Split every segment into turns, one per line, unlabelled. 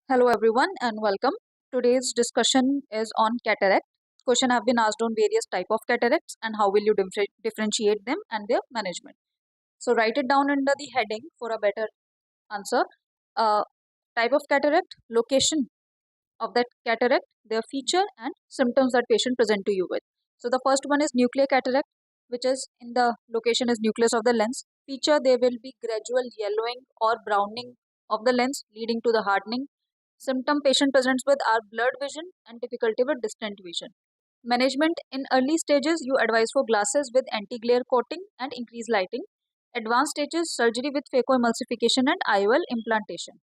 Hello everyone and welcome. Today's discussion is on cataract. Question have been asked on various type of cataracts and how will you differentiate them and their management. So write it down under the heading for a better answer. Uh, Type of cataract, location of that cataract, their feature and symptoms that patient present to you with. So the first one is nuclear cataract, which is in the location is nucleus of the lens. Feature, there will be gradual yellowing or browning of the lens leading to the hardening. Symptom patient presents with are blurred vision and difficulty with distant vision. Management, in early stages, you advise for glasses with anti-glare coating and increased lighting. Advanced stages, surgery with phacoemulsification and IOL implantation.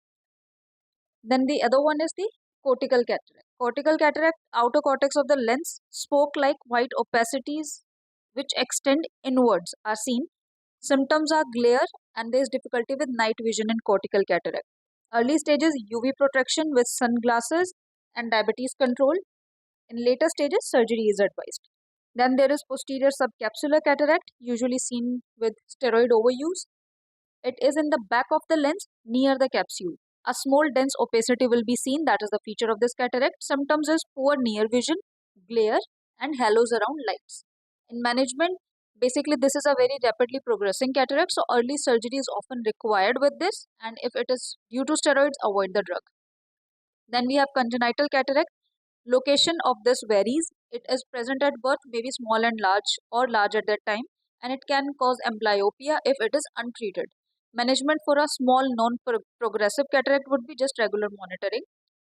Then the other one is the cortical cataract. Cortical cataract, outer cortex of the lens, spoke like white opacities which extend inwards are seen. Symptoms are glare and there is difficulty with night vision in cortical cataract. Early stages, UV protection with sunglasses and diabetes control. In later stages, surgery is advised. Then there is posterior subcapsular cataract, usually seen with steroid overuse. It is in the back of the lens near the capsule. A small dense opacity will be seen, that is the feature of this cataract. Symptoms is poor near vision, glare and halos around lights. In management, basically this is a very rapidly progressing cataract, so early surgery is often required with this, and if it is due to steroids, avoid the drug. Then we have congenital cataract. Location of this varies. It is present at birth, maybe small and large or large at that time, and it can cause amblyopia if it is untreated. Management for a small non-progressive cataract would be just regular monitoring.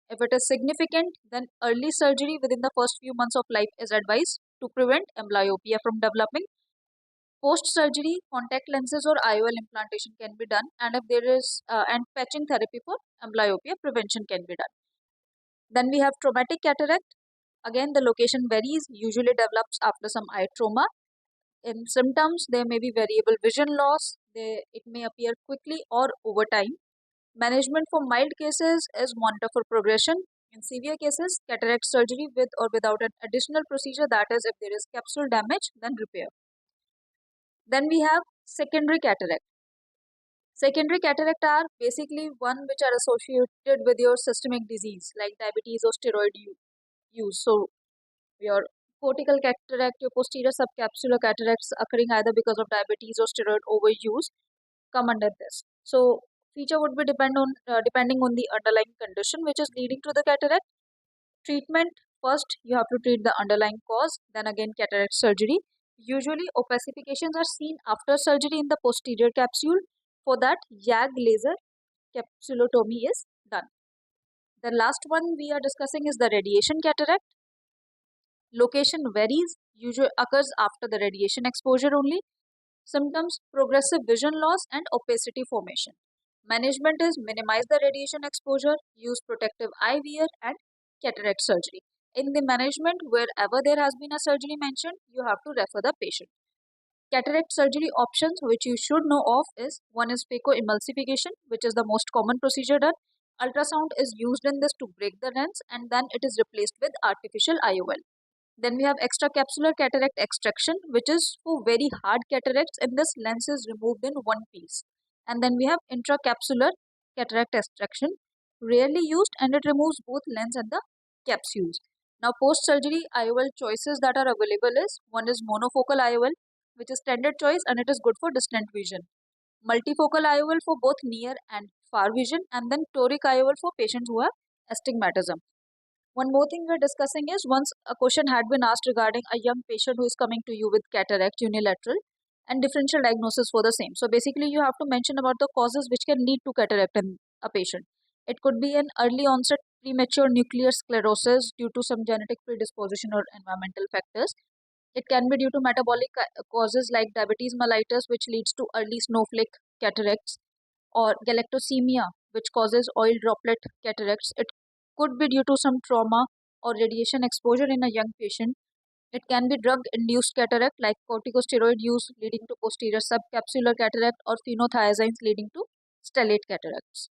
If it is significant, then early surgery within the first few months of life is advised to prevent amblyopia from developing. Post-surgery, contact lenses or IOL implantation can be done, and if there is and patching therapy for amblyopia prevention can be done. Then we have traumatic cataract. Again, the location varies, usually develops after some eye trauma. In symptoms, there may be variable vision loss. It may appear quickly or over time. Management for mild cases is monitor for progression. In severe cases, cataract surgery with or without an additional procedure, that is, if there is capsule damage, then repair. Then we have secondary cataract. Secondary cataract are basically one which are associated with your systemic disease like diabetes or steroid use. So your cortical cataract, your posterior subcapsular cataracts occurring either because of diabetes or steroid overuse come under this. So feature would be depending on the underlying condition which is leading to the cataract. Treatment, first you have to treat the underlying cause, then again cataract surgery. Usually opacifications are seen after surgery in the posterior capsule. For that, YAG laser capsulotomy is done. The last one we are discussing is the radiation cataract. Location varies, usually occurs after the radiation exposure only. Symptoms, progressive vision loss and opacity formation. Management is minimize the radiation exposure, use protective eye wear and cataract surgery. In the management, wherever there has been a surgery mentioned, you have to refer the patient. Cataract surgery options which you should know of is one is phacoemulsification, which is the most common procedure done. Ultrasound is used in this to break the lens and then it is replaced with artificial IOL. Then we have extracapsular cataract extraction, which is for very hard cataracts, and this lens is removed in one piece. And then we have intracapsular cataract extraction, rarely used, and it removes both lens and the capsules. Now, post-surgery IOL choices that are available is one is monofocal IOL, which is standard choice and it is good for distant vision. Multifocal IOL for both near and far vision, and then toric IOL for patients who have astigmatism. One more thing we're discussing is once a question had been asked regarding a young patient who is coming to you with cataract unilateral and differential diagnosis for the same. So basically you have to mention about the causes which can lead to cataract in a patient. It could be an early onset premature nuclear sclerosis due to some genetic predisposition or environmental factors. It can be due to metabolic causes like diabetes mellitus, which leads to early snowflake cataracts, or galactosemia, which causes oil droplet cataracts. It could be due to some trauma or radiation exposure in a young patient. It can be drug induced cataract like corticosteroid use leading to posterior subcapsular cataract or phenothiazines leading to stellate cataracts.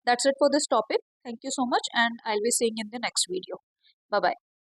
That's it for this topic. Thank you so much, and I'll be seeing you in the next video. Bye bye.